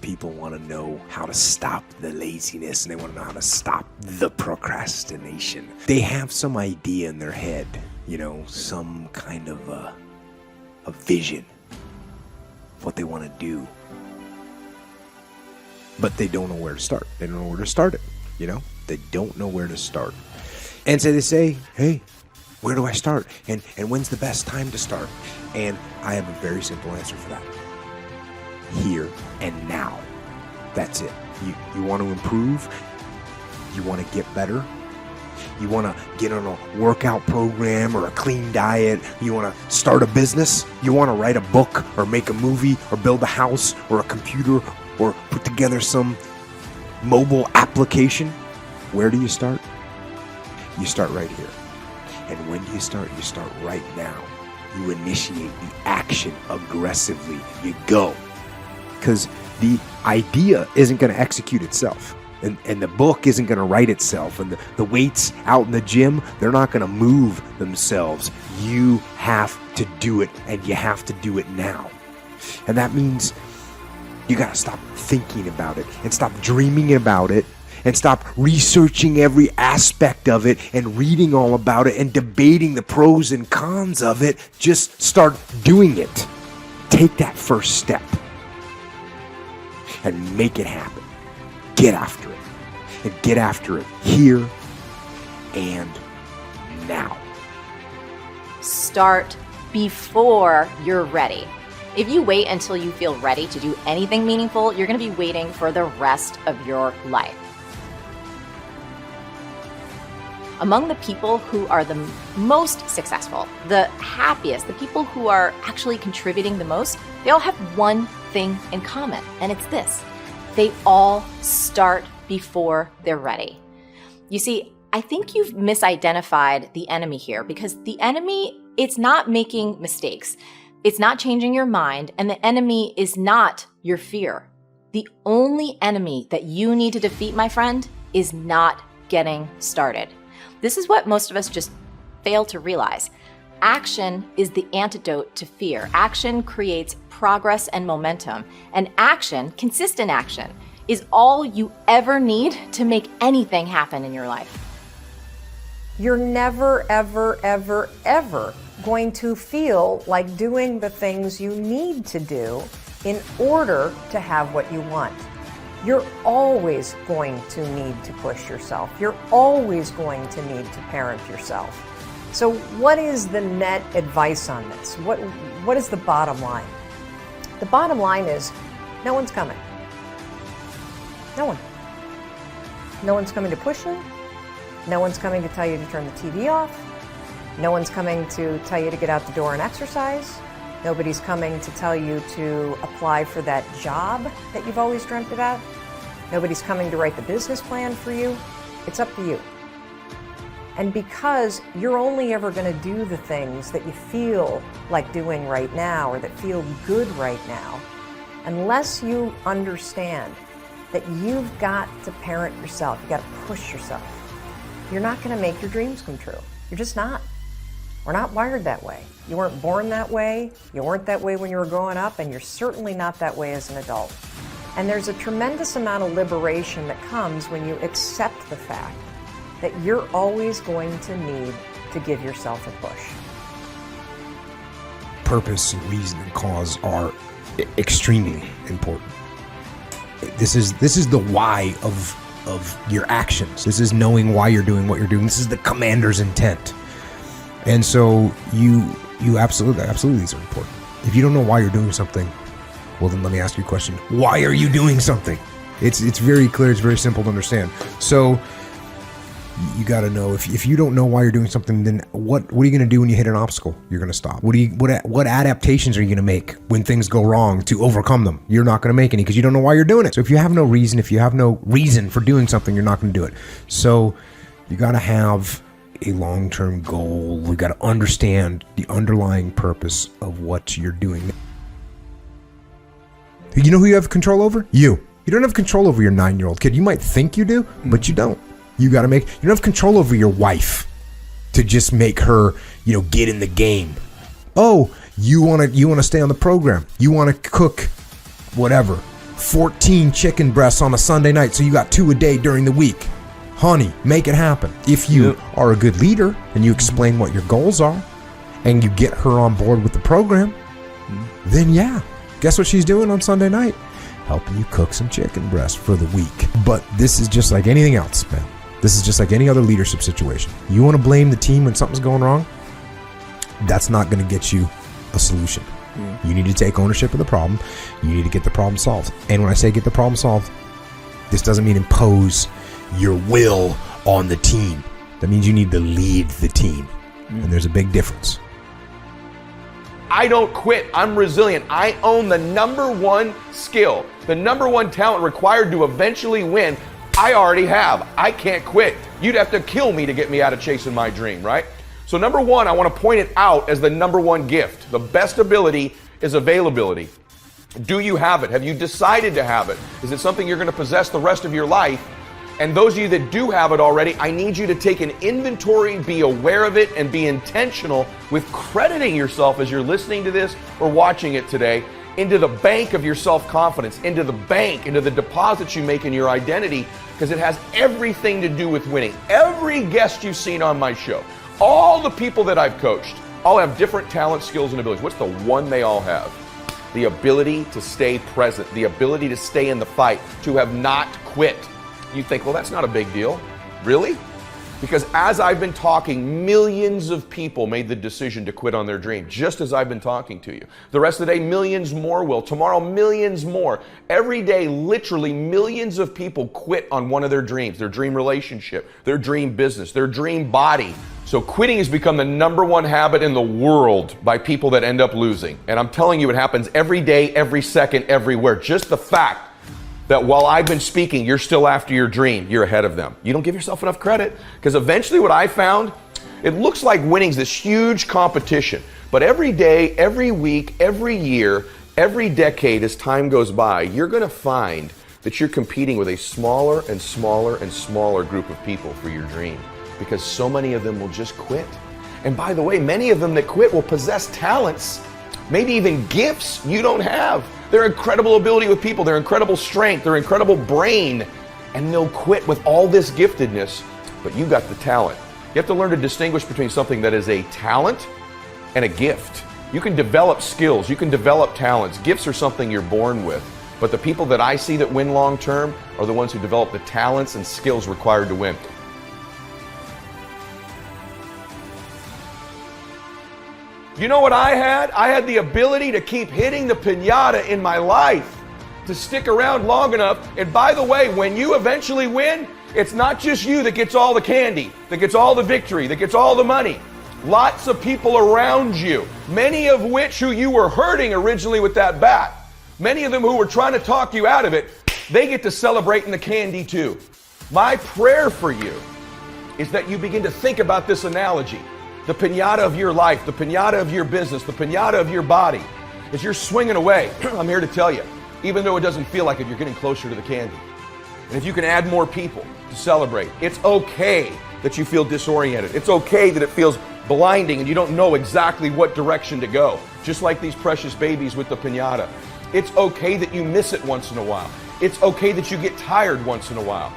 people want to know how to stop the laziness, and they want to know how to stop the procrastination. They have some idea in their head, some kind of a vision of what they want to do. But they don't know where to start. They don't know where to start it, They don't know where to start. And so they say, hey, where do I start? And when's the best time to start? And I have a very simple answer for that. Here and now. That's it. You want to improve? You want to get better? You want to get on a workout program or a clean diet? You want to start a business? You want to write a book or make a movie or build a house or a computer or put together some mobile application? Where do you start? You start right here. And when do you start? You start right now. You initiate the action aggressively. You go. Because the idea isn't going to execute itself. And the book isn't going to write itself. And the weights out in the gym, they're not going to move themselves. You have to do it, and you have to do it now. And that means you got to stop thinking about it and stop dreaming about it and stop researching every aspect of it and reading all about it and debating the pros and cons of it. Just start doing it. Take that first step and make it happen. Get after it. And get after it here and now. Start before you're ready. If you wait until you feel ready to do anything meaningful, you're going to be waiting for the rest of your life. Among the people who are the most successful, the happiest, the people who are actually contributing the most, they all have one thing in common, and it's this. They all start before they're ready. You see, I think you've misidentified the enemy here, because the enemy, it's not making mistakes. It's not changing your mind, and the enemy is not your fear. The only enemy that you need to defeat, my friend, is not getting started. This is what most of us just fail to realize. Action is the antidote to fear. Action creates progress and momentum. And action, consistent action, is all you ever need to make anything happen in your life. You're never, ever, ever, ever going to feel like doing the things you need to do in order to have what you want. You're always going to need to push yourself. You're always going to need to parent yourself. So what is the net advice on this? What is the bottom line? The bottom line is no one's coming. No one. No one's coming to push you. No one's coming to tell you to turn the TV off. No one's coming to tell you to get out the door and exercise. Nobody's coming to tell you to apply for that job that you've always dreamt about. Nobody's coming to write the business plan for you. It's up to you. And because you're only ever going to do the things that you feel like doing right now or that feel good right now, unless you understand that you've got to parent yourself, you got to push yourself, you're not going to make your dreams come true. You're just not. We're not wired that way. You weren't born that way. You weren't that way when you were growing up, and you're certainly not that way as an adult. And there's a tremendous amount of liberation that comes when you accept the fact that you're always going to need to give yourself a push. Purpose and reason and cause are extremely important. This is the why of your actions. This is knowing why you're doing what you're doing. This is the commander's intent. And so you absolutely these are important. If you don't know why you're doing something, well, then let me ask you a question. Why are you doing something? It's very clear. It's very simple to understand. So you got to know, if you don't know why you're doing something, then what are you going to do when you hit an obstacle? You're going to stop. What adaptations are you going to make when things go wrong to overcome them? You're not going to make any, because you don't know why you're doing it. So if you have no reason for doing something, you're not going to do it. So you got to have a long-term goal. We got to understand the underlying purpose of what you're doing. You know who you have control over? You don't have control over your 9-year-old kid. You might think you do, but you don't. You don't have control over your wife to just make her, get in the game. Oh, you want to stay on the program. You want to cook whatever 14 chicken breasts on a Sunday night, so you got 2 a day during the week. Honey, make it happen. If you are a good leader and you explain what your goals are and you get her on board with the program, then yeah, guess what she's doing on Sunday night? Helping you cook some chicken breast for the week. But this is just like anything else, man. This is just like any other leadership situation. You want to blame the team when something's going wrong? That's not going to get you a solution. You need to take ownership of the problem. You need to get the problem solved. And when I say get the problem solved, this doesn't mean impose your will on the team. That means you need to lead the team. And there's a big difference. I don't quit. I'm resilient. I own the number one skill, the number one talent required to eventually win. I already have. I can't quit. You'd have to kill me to get me out of chasing my dream, right? So number one, I want to point it out as the number one gift. The best ability is availability. Do you have it? Have you decided to have it? Is it something you're going to possess the rest of your life? And those of you that do have it already, I need you to take an inventory, be aware of it, and be intentional with crediting yourself as you're listening to this or watching it today into the bank of your self-confidence, into the bank, into the deposits you make in your identity, because it has everything to do with winning. Every guest you've seen on my show, all the people that I've coached, all have different talents, skills, and abilities. What's the one they all have? The ability to stay present, the ability to stay in the fight, to have not quit. You think, well, that's not a big deal. Really? Because as I've been talking, millions of people made the decision to quit on their dream, just as I've been talking to you. The rest of the day, millions more will. Tomorrow, millions more. Every day, literally millions of people quit on one of their dreams, their dream relationship, their dream business, their dream body. So quitting has become the number one habit in the world by people that end up losing. And I'm telling you, it happens every day, every second, everywhere. Just the fact that while I've been speaking, you're still after your dream, you're ahead of them. You don't give yourself enough credit, because eventually what I found, it looks like winning's this huge competition. But every day, every week, every year, every decade as time goes by, you're gonna find that you're competing with a smaller and smaller and smaller group of people for your dream, because so many of them will just quit. And by the way, many of them that quit will possess talents, maybe even gifts you don't have. Their incredible ability with people, their incredible strength, their incredible brain, and they'll quit with all this giftedness, but you got the talent. You have to learn to distinguish between something that is a talent and a gift. You can develop skills, you can develop talents. Gifts are something you're born with, but the people that I see that win long term are the ones who develop the talents and skills required to win. You know what I had? I had the ability to keep hitting the piñata in my life, to stick around long enough. And by the way, when you eventually win, it's not just you that gets all the candy, that gets all the victory, that gets all the money. Lots of people around you, many of which who you were hurting originally with that bat, many of them who were trying to talk you out of it, they get to celebrate in the candy too. My prayer for you is that you begin to think about this analogy. The piñata of your life, the piñata of your business, the piñata of your body. As you're swinging away, I'm here to tell you, even though it doesn't feel like it, you're getting closer to the candy. And if you can add more people to celebrate, it's okay that you feel disoriented. It's okay that it feels blinding and you don't know exactly what direction to go. Just like these precious babies with the piñata. It's okay that you miss it once in a while. It's okay that you get tired once in a while.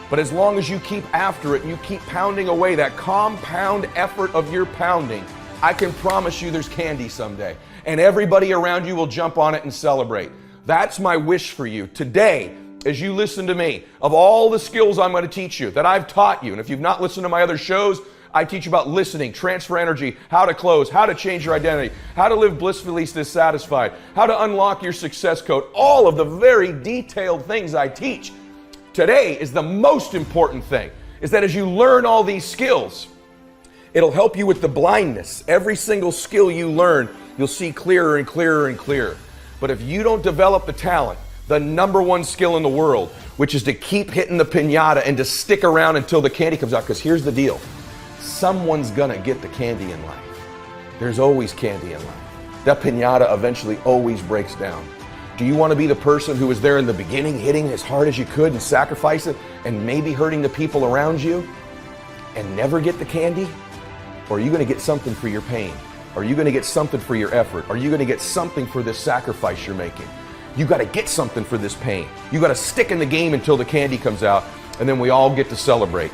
But as long as you keep after it and you keep pounding away that compound effort of your pounding, I can promise you there's candy someday. And everybody around you will jump on it and celebrate. That's my wish for you today as you listen to me. Of all the skills I'm going to teach you, that I've taught you, and if you've not listened to my other shows, I teach you about listening, transfer energy, how to close, how to change your identity, how to live blissfully dissatisfied, how to unlock your success code, all of the very detailed things I teach. Today is the most important thing, is that as you learn all these skills, it'll help you with the blindness. Every single skill you learn, you'll see clearer and clearer and clearer. But if you don't develop the talent, the number one skill in the world, which is to keep hitting the piñata and to stick around until the candy comes out, because here's the deal. Someone's gonna get the candy in life. There's always candy in life. That piñata eventually always breaks down. Do you want to be the person who was there in the beginning, hitting as hard as you could and sacrifice it and maybe hurting the people around you and never get the candy? Or are you going to get something for your pain? Are you going to get something for your effort? Are you going to get something for this sacrifice you're making? You got to get something for this pain. You got to stick in the game until the candy comes out, and then we all get to celebrate.